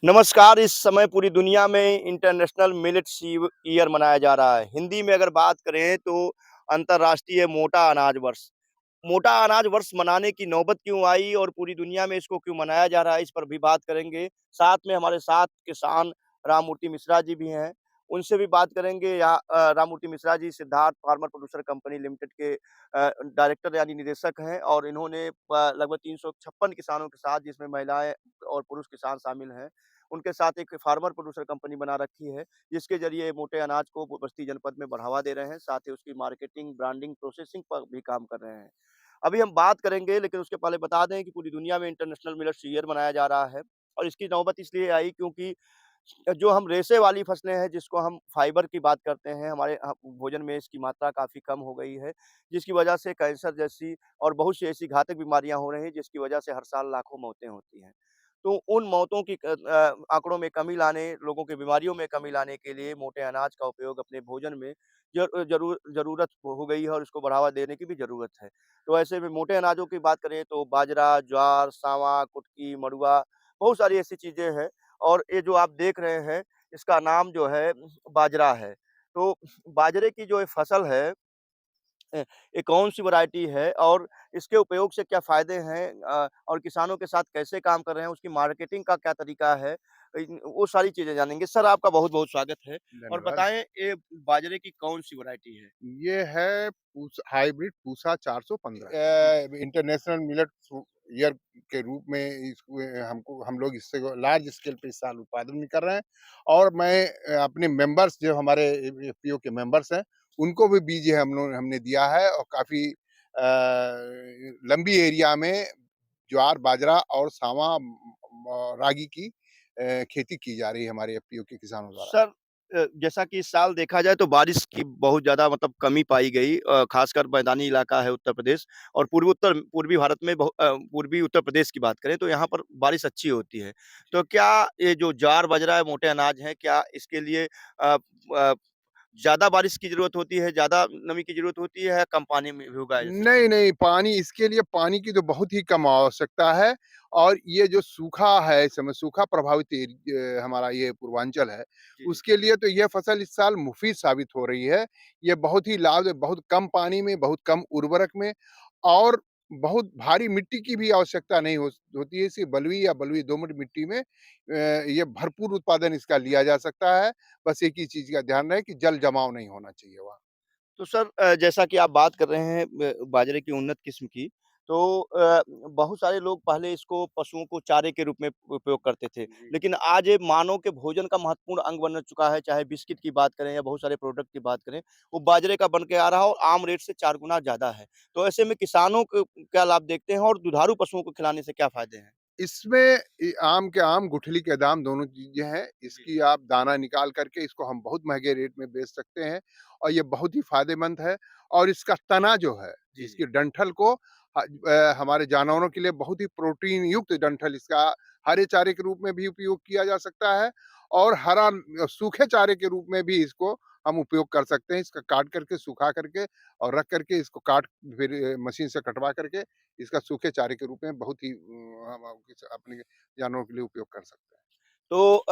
नमस्कार, इस समय पूरी दुनिया में इंटरनेशनल मिलेट्स ईयर मनाया जा रहा है। हिंदी में अगर बात करें तो अंतर्राष्ट्रीय मोटा अनाज वर्ष। मोटा अनाज वर्ष मनाने की नौबत क्यों आई और पूरी दुनिया में इसको क्यों मनाया जा रहा है, इस पर भी बात करेंगे। साथ में हमारे साथ किसान राममूर्ति मिश्रा जी भी हैं, उनसे भी बात करेंगे। Rammurti Mishra ji Siddharth farmer producer company limited के डायरेक्टर यानी निदेशक हैं और इन्होंने लगभग 356 किसानों के साथ, जिसमें महिलाएँ और पुरुष किसान शामिल हैं, उनके साथ एक फार्मर प्रोड्यूसर कंपनी बना रखी है, जिसके ज़रिए मोटे अनाज को बस्ती जनपद में बढ़ावा दे रहे हैं, साथ ही उसकी मार्केटिंग, ब्रांडिंग, प्रोसेसिंग पर भी काम कर रहे हैं। अभी हम बात करेंगे, लेकिन उसके पहले बता दें कि पूरी दुनिया में इंटरनेशनल मिलेट्स ईयर मनाया जा रहा है और इसकी नौबत इसलिए आई क्योंकि जो हम रेशे वाली फसलें हैं, जिसको हम फाइबर की बात करते हैं, हमारे भोजन में इसकी मात्रा काफ़ी कम हो गई है, जिसकी वजह से कैंसर जैसी और बहुत सी ऐसी घातक बीमारियाँ हो रही हैं, जिसकी वजह से हर साल लाखों मौतें होती हैं। तो उन मौतों की आँकड़ों में कमी लाने, लोगों की बीमारियों में कमी लाने के लिए मोटे अनाज का उपयोग अपने भोजन में ज़रूरत हो गई है और इसको बढ़ावा देने की भी ज़रूरत है। तो ऐसे में मोटे अनाजों की बात करें तो बाजरा, ज्वार, सावां, कुटकी, मड़ुआ, बहुत सारी ऐसी चीज़ें हैं और ये जो आप देख रहे हैं, इसका नाम जो है बाजरा है। तो बाजरे की जो ये फसल है, ये कौन-सी वैरायटी है और इसके उपयोग से क्या फ़ायदे हैं, और किसानों के साथ कैसे काम कर रहे हैं, उसकी मार्केटिंग का क्या तरीका है, वो सारी चीज़ें जानेंगे। सर, आपका बहुत-बहुत स्वागत है और धन्यवाद। बताएँ ये बाजरे की कौन-सी वैरायटी है? ये है hybrid Pusa 415 international millet year के रूप में इसको हमको हम लोग इससे लार्ज स्केल पे इस साल उत्पादन भी कर रहे हैं और मैं अपने मेंबर्स जो हमारे एफपीओ के मेंबर्स हैं, उनको भी बीज हमने दिया है और काफ़ी लंबी एरिया में ज्वार, बाजरा और सावा रागी की खेती की जा रही है हमारे एफपीओ के किसानों द्वारा। सर, जैसा कि इस साल देखा जाए तो बारिश की बहुत ज़्यादा मतलब कमी पाई गई, ख़ासकर मैदानी इलाका है उत्तर प्रदेश और पूर्वी भारत में पूर्वी उत्तर प्रदेश की बात करें तो यहाँ पर बारिश अच्छी होती है। तो क्या ये जो ज्वार, बाजरा, मोटे अनाज हैं, क्या इसके लिए अ, ज़्यादा बारिश की ज़रूरत होती है, ज़्यादा नमी की ज़रूरत होती है या कम पानी में भी उगाए जा सकते नहीं, हैं? नहीं, पानी इसके लिए पानी की तो बहुत ही कम आवश्यकता है और ये जो सूखा है, इस समय सूखा प्रभावित हमारा ये पूर्वांचल है, जी, जी। उसके लिए तो ये फसल इस साल मुफ़ीद साबित हो रही है। ये बहुत ही बहुत कम पानी में, बहुत कम उर्वरक में और बहुत भारी मिट्टी की भी आवश्यकता नहीं होती है। इसी बलुई या बलुई दोमट मिट्टी में ये भरपूर उत्पादन इसका लिया जा सकता है। बस एक ही चीज़ का ध्यान रहे कि जल जमाव नहीं होना चाहिए वहाँ। तो सर, जैसा कि आप बात कर रहे हैं बाजरे की उन्नत किस्म की, तो बहुत सारे लोग पहले इसको पशुओं को चारे के रूप में उपयोग करते थे। जी। लेकिन आज ये मानव के भोजन का महत्वपूर्ण अंग बन चुका है, चाहे बिस्किट की बात करें या बहुत सारे प्रोडक्ट की बात करें, वो बाजरे का बन के आ रहा है और आम रेट से 4 गुना ज़्यादा है। तो ऐसे में किसानों को क्या लाभ देखते हैं और दुधारू पशुओं को खिलाने से क्या फ़ायदे हैं? इसमें आम के आम, गुठली के दाम दोनों चीज़ें हैं। जी, इसकी आप दाना निकाल कर के इसको हम बहुत महँगे रेट में बेच सकते हैं और ये बहुत ही फ़ायदेमंद है और इसका तना जो है, जी, जी। इसकी डंठल को हमारे जानवरों के लिए बहुत ही प्रोटीन युक्त डंठल इसका हरे चारे के रूप में भी उपयोग किया जा सकता है और सूखे चारे के रूप में भी इसको हम उपयोग कर सकते हैं। इसका काट करके, सुखा करके और रख करके इसको फिर मशीन से कटवा करके इसका सूखे चारे के रूप में बहुत ही हम अपने जानवरों के लिए उपयोग कर सकते हैं। तो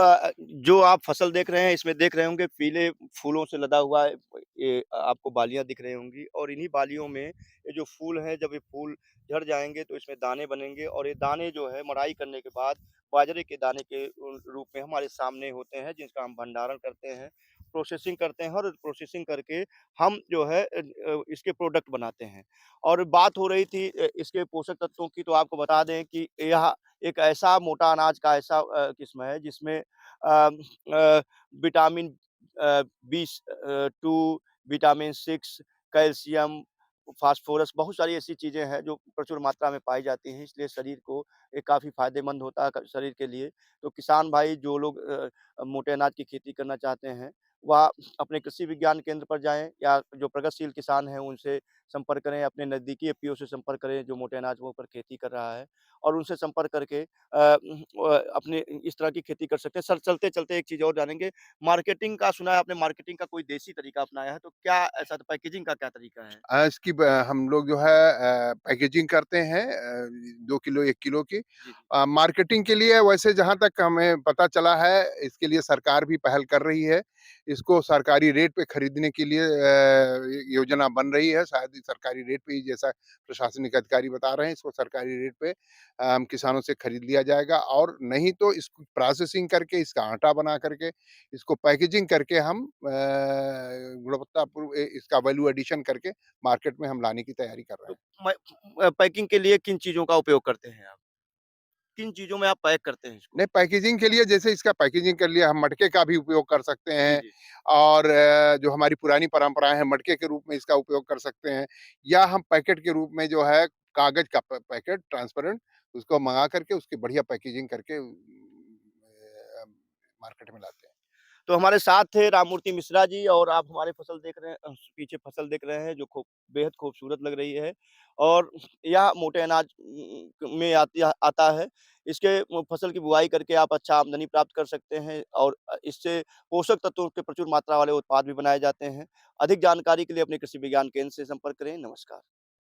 जो आप फसल देख रहे हैं, इसमें देख रहे होंगे पीले फूलों से लदा हुआ है, ये आपको बालियाँ दिख रही होंगी और इन्हीं बालियों में ये जो फूल हैं, जब ये फूल झड़ जाएँगे तो इसमें दाने बनेंगे और ये दाने जो है मढ़ाई करने के बाद बाजरे के दाने के रूप में हमारे सामने होते हैं, जिसका हम भंडारण करते हैं, प्रोसेसिंग करते हैं और प्रोसेसिंग करके हम जो है इसके प्रोडक्ट बनाते हैं। और बात हो रही थी इसके पोषक तत्वों की, तो आपको बता दें कि यह एक ऐसा मोटा अनाज का ऐसा किस्म है जिसमें vitamin B2, vitamin 6, calcium, phosphorus, बहुत सारी ऐसी चीज़ें हैं जो प्रचुर मात्रा में पाई जाती हैं, इसलिए शरीर को ये काफ़ी फ़ायदेमंद होता है शरीर के लिए। तो किसान भाई जो लोग मोटे अनाज की खेती करना चाहते हैं, वह अपने कृषि विज्ञान केंद्र पर जाएँ या जो प्रगतिशील किसान हैं उनसे संपर्क करें, अपने नज़दीकी एफपीओ से संपर्क करें जो मोटे अनाजों पर खेती कर रहा है और उनसे संपर्क करके अपने इस तरह की खेती कर सकते हैं। सर चलते-चलते एक चीज़ और जानेंगे, मार्केटिंग का सुना है आपने मार्केटिंग का कोई देसी तरीका अपनाया है, तो क्या ऐसा पैकेजिंग का क्या तरीका है? इसकी ब हम लोग जो है पैकेजिंग करते हैं 2 किलो 1 किलो की। जी, जी। मार्केटिंग के लिए वैसे जहाँ तक हमें पता चला है, इसके लिए सरकार भी पहल कर रही है। इसको सरकारी रेट पे खरीदने के लिए योजना बन रही है। शायद ही सरकारी रेट पे ही जैसा प्रशासनिक अधिकारी बता रहे हैं, इसको सरकारी रेट पे किसानों से खरीद लिया जाएगा और नहीं तो इसको प्रोसेसिंग करके, इसका आटा बना करके, इसको पैकेजिंग करके हम गुणवत्तापूर्ण इसका वैल्यू एडिशन करके मार्केट में हम लाने की तैयारी कर रहे तो हैं। मैं पैकिंग के लिए किन चीज़ों का उपयोग करते हैं आप? किन चीज़ों में आप पैक करते हैं इसको? नहीं, पैकेजिंग के लिए जैसे इसका पैकेजिंग के लिए हम मटके का भी उपयोग कर सकते जी, हैं जी। और जो हमारी पुरानी परंपराएँ हैं, मटके के रूप में इसका उपयोग कर सकते हैं या हम पैकेट के रूप में जो है कागज़ का पैकेट ट्रांसपेरेंट उसको मँगा करके उसकी बढ़िया पैकेजिंग करके मार्केट में लाते हैं। तो हमारे साथ थे राममूर्ति मिश्रा जी और आप हमारे फसल देख रहे हैं पीछे फसल देख रहे हैं जो बेहद खूबसूरत लग रही है और यह मोटे अनाज में आता है। इसके फसल की बुआई करके आप अच्छा आमदनी प्राप्त कर सकते हैं और इससे पोषक तत्वों के प्रचुर मात्रा वाले उत्पाद भी बनाए जाते हैं। अधिक जानकारी के लिए अपने कृषि विज्ञान केंद्र से संपर्क करें। नमस्कार।